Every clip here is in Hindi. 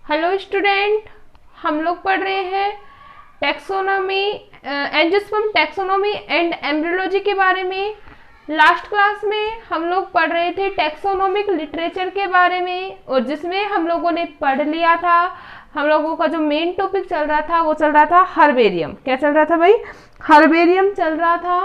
हेलो स्टूडेंट, हम लोग पढ़ रहे हैं taxonomy angiosperm taxonomy and embryology के बारे में। लास्ट क्लास में हम लोग पढ़ रहे थे टैक्सोनॉमिक लिटरेचर के बारे में, और जिसमें हम लोगों ने पढ़ लिया था, हम लोगों का जो मेन टॉपिक चल रहा था वो चल रहा था हर्बेरियम। क्या चल रहा था भाई? हर्बेरियम चल रहा था।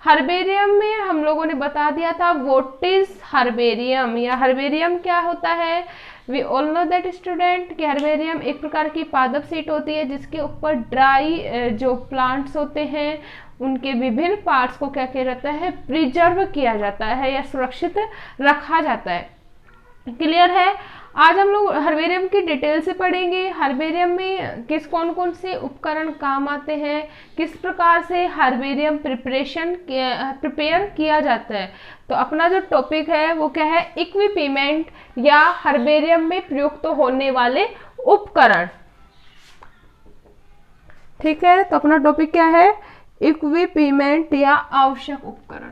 हर्बेरियम में हम लोगों ने बता दिया था व्हाट इज हर्बेरियम, या हर्बेरियम क्या होता है। We all know that student कि हर्बेरियम एक प्रकार की पादप सीट होती है जिसके ऊपर ड्राई जो प्लांट्स होते हैं उनके विभिन्न पार्ट्स को क्या किया जाता है, प्रिजर्व किया जाता है या सुरक्षित रखा जाता है। क्लियर है? आज हम लोग हर्बेरियम की डिटेल से पढ़ेंगे। हर्बेरियम में किस कौन कौन से उपकरण काम आते हैं, किस प्रकार से हर्बेरियम प्रिपेयर किया जाता है। तो अपना जो टॉपिक है वो क्या है? इक्विपमेंट या हर्बेरियम में प्रयुक्त होने वाले उपकरण। ठीक है, तो अपना टॉपिक क्या है? इक्विपमेंट या आवश्यक उपकरण।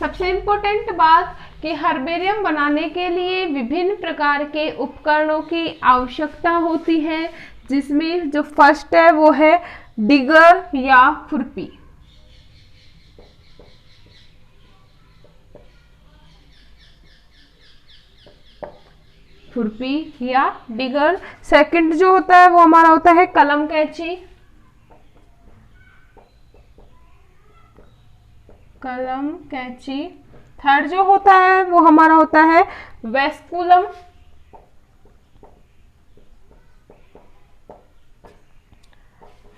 सबसे इम्पोर्टेंट बात कि हर्बेरियम बनाने के लिए विभिन्न प्रकार के उपकरणों की आवश्यकता होती है, जिसमें जो फर्स्ट है वो है डिगर या खुरपी। खुरपी या डिगर। सेकंड जो होता है वो हमारा होता है कलम कैंची। कलम कैंची। थर्ड जो होता है वो हमारा होता है वेस्कुलम।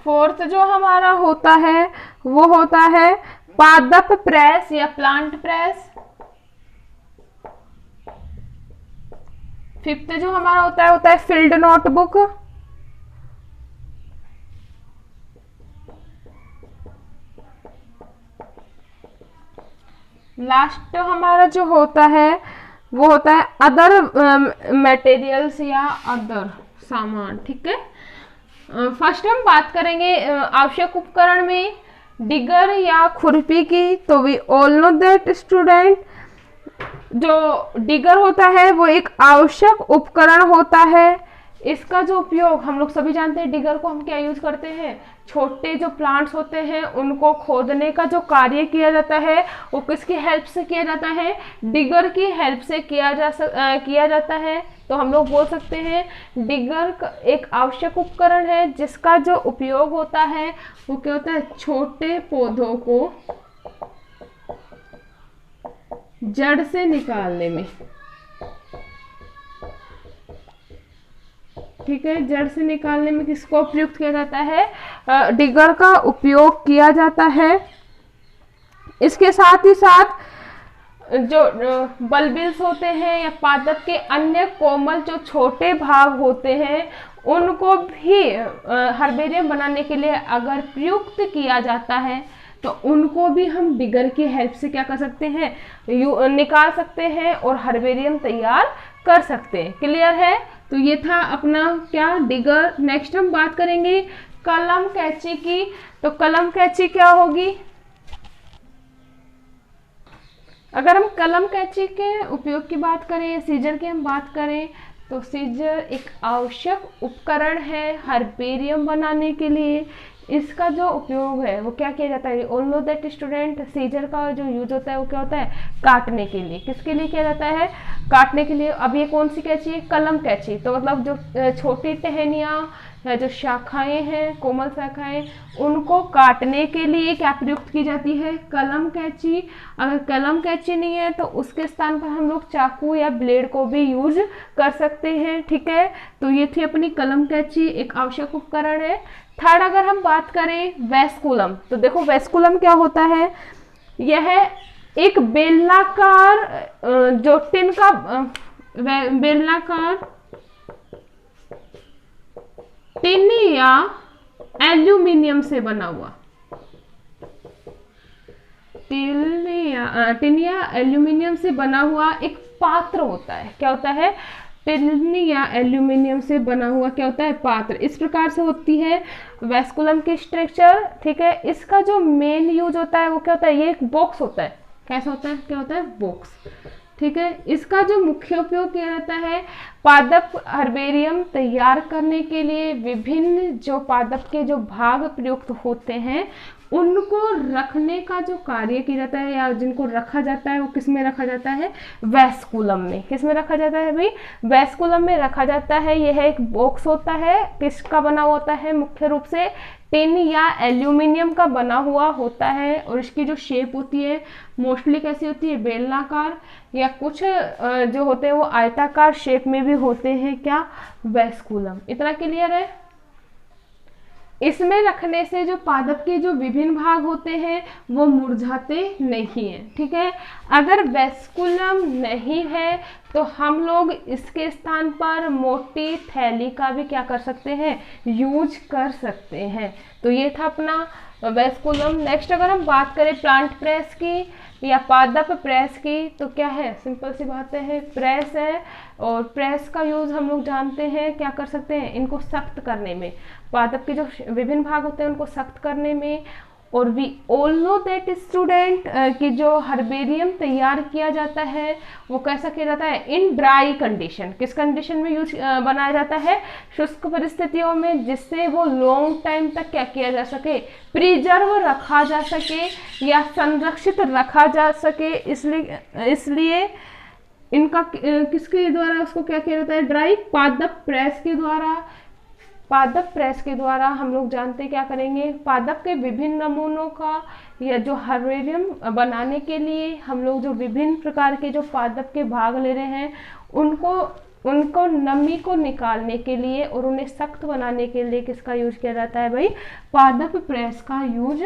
फोर्थ जो हमारा होता है वो होता है पादप प्रेस या प्लांट प्रेस। फिफ्थ जो हमारा होता है फील्ड नोटबुक। लास्ट हमारा जो होता है वो होता है अदर मटेरियल्स या अदर सामान। ठीक है, फर्स्ट हम बात करेंगे आवश्यक उपकरण में डिगर या खुरपी की। तो we all know that student, जो डिगर होता है वो एक आवश्यक उपकरण होता है। इसका जो उपयोग हम लोग सभी जानते हैं, डिगर को हम क्या यूज करते हैं? छोटे जो प्लांट्स होते हैं उनको खोदने का जो कार्य किया जाता है वो किसकी हेल्प से किया जाता है? डिगर की हेल्प से किया जाता है। तो हम लोग बोल सकते हैं डिगर एक आवश्यक उपकरण है जिसका जो उपयोग होता है वो क्या होता है? छोटे पौधों को जड़ से निकालने में। ठीक है, जड़ से निकालने में किसको प्रयुक्त किया जाता है? डिगर का उपयोग किया जाता है। इसके साथ ही साथ जो बल्बिल्स होते हैं या पादप के अन्य कोमल जो छोटे भाग होते हैं उनको भी हर्बेरियम बनाने के लिए अगर प्रयुक्त किया जाता है तो उनको भी हम डिगर की हेल्प से क्या कर सकते हैं? निकाल सकते हैं और हर्बेरियम तैयार कर सकते हैं। क्लियर है? तो ये था अपना क्या? डिगर। नेक्स्ट हम बात करेंगे कलम कैंची की। तो कलम कैंची क्या होगी? अगर हम कलम कैंची के उपयोग की बात करें, सीजर की हम बात करें, तो सीजर एक आवश्यक उपकरण है हर्बेरियम बनाने के लिए। इसका जो उपयोग है वो क्या किया जाता है? All know that student, scissor का जो यूज होता है वो क्या होता है? काटने के लिए। किसके लिए किया जाता है? काटने के लिए। अब ये कौन सी कैंची है? कलम कैंची। तो मतलब जो छोटी टहनियाँ या जो शाखाएं हैं, कोमल शाखाएं, उनको काटने के लिए क्या प्रयुक्त की जाती है? कलम कैंची। अगर कलम कैंची नहीं है तो उसके स्थान पर हम लोग चाकू या ब्लेड को भी यूज कर सकते हैं। ठीक है, तो ये थी अपनी कलम कैंची, एक आवश्यक उपकरण है। थर्ड अगर हम बात करें वेस्कुलम, तो देखो वेस्कुलम क्या होता है? यह एक बेलनाकार जो टिन का बेलनाकार टिन या एल्यूमिनियम से बना हुआ टिन या एल्यूमिनियम से बना हुआ एक पात्र होता है। क्या होता है? टिन या एल्यूमिनियम से बना हुआ क्या होता है, पात्र। इस प्रकार से होती है वेस्कुलम की स्ट्रक्चर, ठीक है। इसका जो मेन यूज होता है वो क्या होता है, ये एक बॉक्स होता है। कैसा होता है, क्या होता है, बॉक्स, ठीक है। इसका जो मुख्य उपयोग किया जाता है पादप हर्बेरियम तैयार करने के लिए, विभिन्न जो पादप के जो भाग प्रयुक्त होते हैं उनको रखने का जो कार्य किया जाता है, या जिनको रखा जाता है वो किस में रखा जाता है, वेस्कुलम में। किस में रखा जाता है भाई, वेस्कुलम में रखा जाता है। यह एक बॉक्स होता है, किसका बना हुआ होता है, मुख्य रूप से टिन या एल्यूमिनियम का बना हुआ होता है। और इसकी जो शेप होती है मोस्टली कैसी होती है, बेलनाकार, या कुछ जो होते हैं वो आयताकार शेप में भी होते हैं, क्या, वेस्कुलम। इतना क्लियर है। इसमें रखने से जो पादप के जो विभिन्न भाग होते हैं वो मुरझाते नहीं हैं, ठीक है। अगर वेस्कुलम नहीं है तो हम लोग इसके स्थान पर मोटी थैली का भी क्या कर सकते हैं, यूज कर सकते हैं। तो ये था अपना वेस्कुलम। नेक्स्ट अगर हम बात करें प्लांट प्रेस की या पादप प्रेस की, तो क्या है, सिंपल सी बात है, प्रेस है। और प्रेस का यूज हम लोग जानते हैं, क्या कर सकते हैं, इनको सख्त करने में, पादप के जो विभिन्न भाग होते हैं उनको सख्त करने में। और we all know that student कि जो हर्बेरियम तैयार किया जाता है वो कैसा किया जाता है, इन ड्राई कंडीशन। किस कंडीशन में यूज बनाया जाता है, शुष्क परिस्थितियों में, जिससे वो लॉन्ग टाइम तक क्या किया जा सके, प्रिजर्व रखा जा सके या संरक्षित रखा जा सके। इसलिए इनका किसके द्वारा उसको क्या किया जाता है, ड्राई, पादप प्रेस के द्वारा। पादप प्रेस के द्वारा हम लोग जानते हैं क्या करेंगे, पादप के विभिन्न नमूनों का या जो हर्बेरियम बनाने के लिए हम लोग जो विभिन्न प्रकार के जो पादप के भाग ले रहे हैं उनको नमी को निकालने के लिए और उन्हें सख्त बनाने के लिए किसका यूज किया जाता है भाई, पादप प्रेस का यूज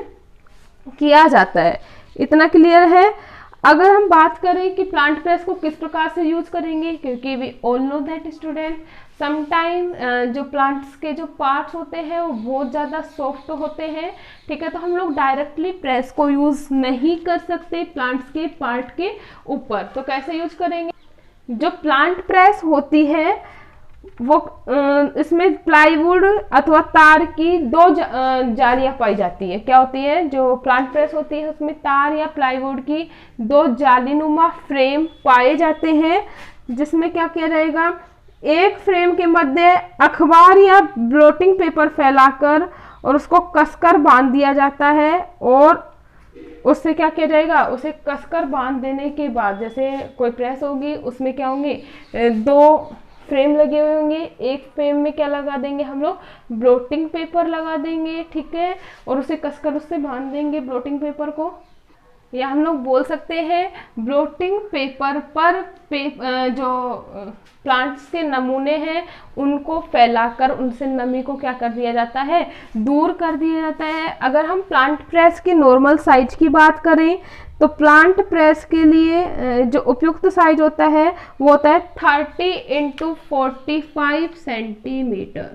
किया जाता है। इतना क्लियर है। अगर हम बात करें कि प्लांट प्रेस को किस प्रकार से यूज करेंगे, क्योंकि we all know that student sometime जो प्लांट्स के जो पार्ट्स होते हैं वो बहुत ज़्यादा सॉफ्ट होते हैं, ठीक है। तो हम लोग डायरेक्टली प्रेस को यूज नहीं कर सकते प्लांट्स के पार्ट के ऊपर। तो कैसे यूज करेंगे, जो प्लांट प्रेस होती है वो इसमें प्लाईवुड अथवा तार की दो जालियां पाई जाती है। क्या होती है, जो प्लांट प्रेस होती है उसमें तार या प्लाईवुड की दो जालीनुमा फ्रेम पाए जाते हैं, जिसमें क्या किया जाएगा, एक फ्रेम के मध्य अखबार या ब्लोटिंग पेपर फैलाकर और उसको कसकर बांध दिया जाता है। और उससे क्या किया जाएगा, उसे कसकर बांध देने के बाद जैसे कोई प्रेस होगी उसमें क्या होंगे, दो फ्रेम लगे हुए होंगे। एक फ्रेम में क्या लगा देंगे हम लोग, ब्लोटिंग पेपर लगा देंगे, ठीक है। और उसे कसकर उससे बांध देंगे ब्लोटिंग पेपर को, या हम लोग बोल सकते हैं ब्लोटिंग पेपर पर जो प्लांट्स के नमूने हैं उनको फैलाकर उनसे नमी को क्या कर दिया जाता है, दूर कर दिया जाता है। अगर हम प्लांट प्रेस की नॉर्मल साइज की बात करें तो प्लांट प्रेस के लिए जो उपयुक्त साइज होता है वो होता है 30 × 45 सेंटीमीटर,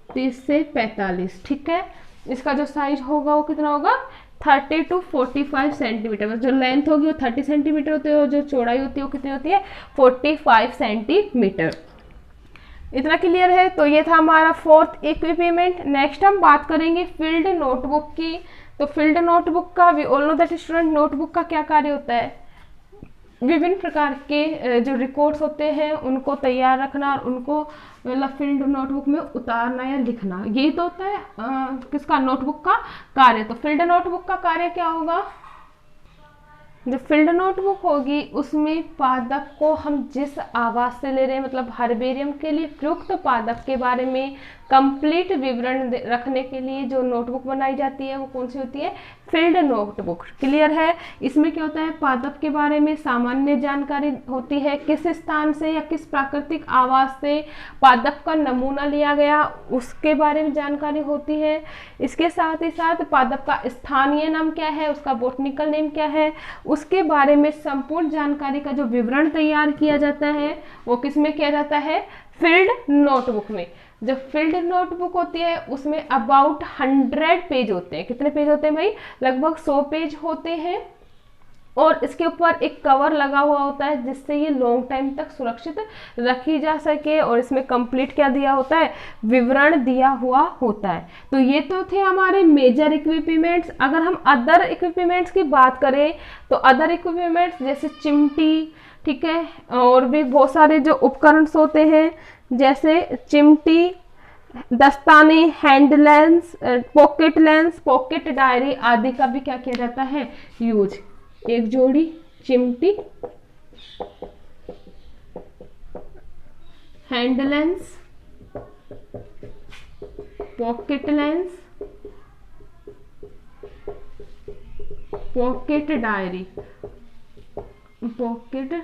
30 से 45, ठीक है। इसका जो साइज होगा वो कितना होगा, 30 to 45 सेंटीमीटर। जो लेंथ होगी वो 30 सेंटीमीटर होती है और जो चौड़ाई होती है वो कितनी होती है, 45 सेंटीमीटर। इतना क्लियर है। तो ये था हमारा फोर्थ इक्विपमेंट। नेक्स्ट हम बात करेंगे फील्ड नोटबुक की। तो फील्ड नोटबुक का we all know that student, notebook का क्या कार्य होता है, विभिन्न प्रकार के जो रिकॉर्ड्स होते हैं उनको तैयार रखना और उनको मतलब फील्ड नोटबुक में उतारना या लिखना, यही तो होता है किसका, नोटबुक का कार्य। तो फील्ड नोटबुक का कार्य क्या होगा, जो फील्ड नोटबुक होगी उसमें पादप को हम जिस आवाज से ले रहे हैं, मतलब हर्बेरियम के लिए प्रयुक्त पादप के बारे में कंप्लीट विवरण रखने के लिए जो नोटबुक बनाई जाती है वो कौन सी होती है, फील्ड नोटबुक। क्लियर है। इसमें क्या होता है, पादप के बारे में सामान्य जानकारी होती है, किस स्थान से या किस प्राकृतिक आवाज से पादप का नमूना लिया गया उसके बारे में जानकारी होती है। इसके साथ ही साथ पादप का स्थानीय नाम क्या है, उसका बोटनिकल नेम क्या है, उसके बारे में संपूर्ण जानकारी का जो विवरण तैयार किया जाता है वो किस में किया जाता है, फील्ड नोटबुक में। जो फील्ड नोटबुक होती है उसमें अबाउट 100 पेज होते हैं। कितने पेज होते हैं भाई, लगभग 100 पेज होते हैं। और इसके ऊपर एक कवर लगा हुआ होता है जिससे ये लॉन्ग टाइम तक सुरक्षित रखी जा सके। और इसमें कंप्लीट क्या दिया होता है, विवरण दिया हुआ होता है। तो ये तो थे हमारे मेजर इक्विपमेंट्स। अगर हम अदर इक्विपमेंट्स की बात करें तो अदर इक्विपमेंट्स जैसे चिमटी, ठीक है, और भी बहुत सारे जो उपकरण होते हैं जैसे चिमटी, दस्ताने, hand lens, pocket lens, pocket diary आदि का भी क्या किया जाता है, यूज। एक जोड़ी चिमटी, hand lens, pocket lens, pocket diary, pocket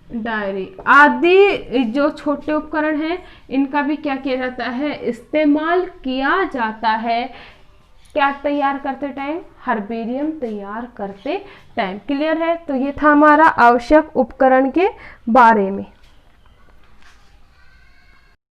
diary आदि जो छोटे उपकरण हैं इनका भी क्या किया जाता है, इस्तेमाल किया जाता है। क्या तैयार करते टाइम, हर्बेरियम तैयार करते टाइम। क्लियर है। तो ये था हमारा आवश्यक उपकरण के बारे में।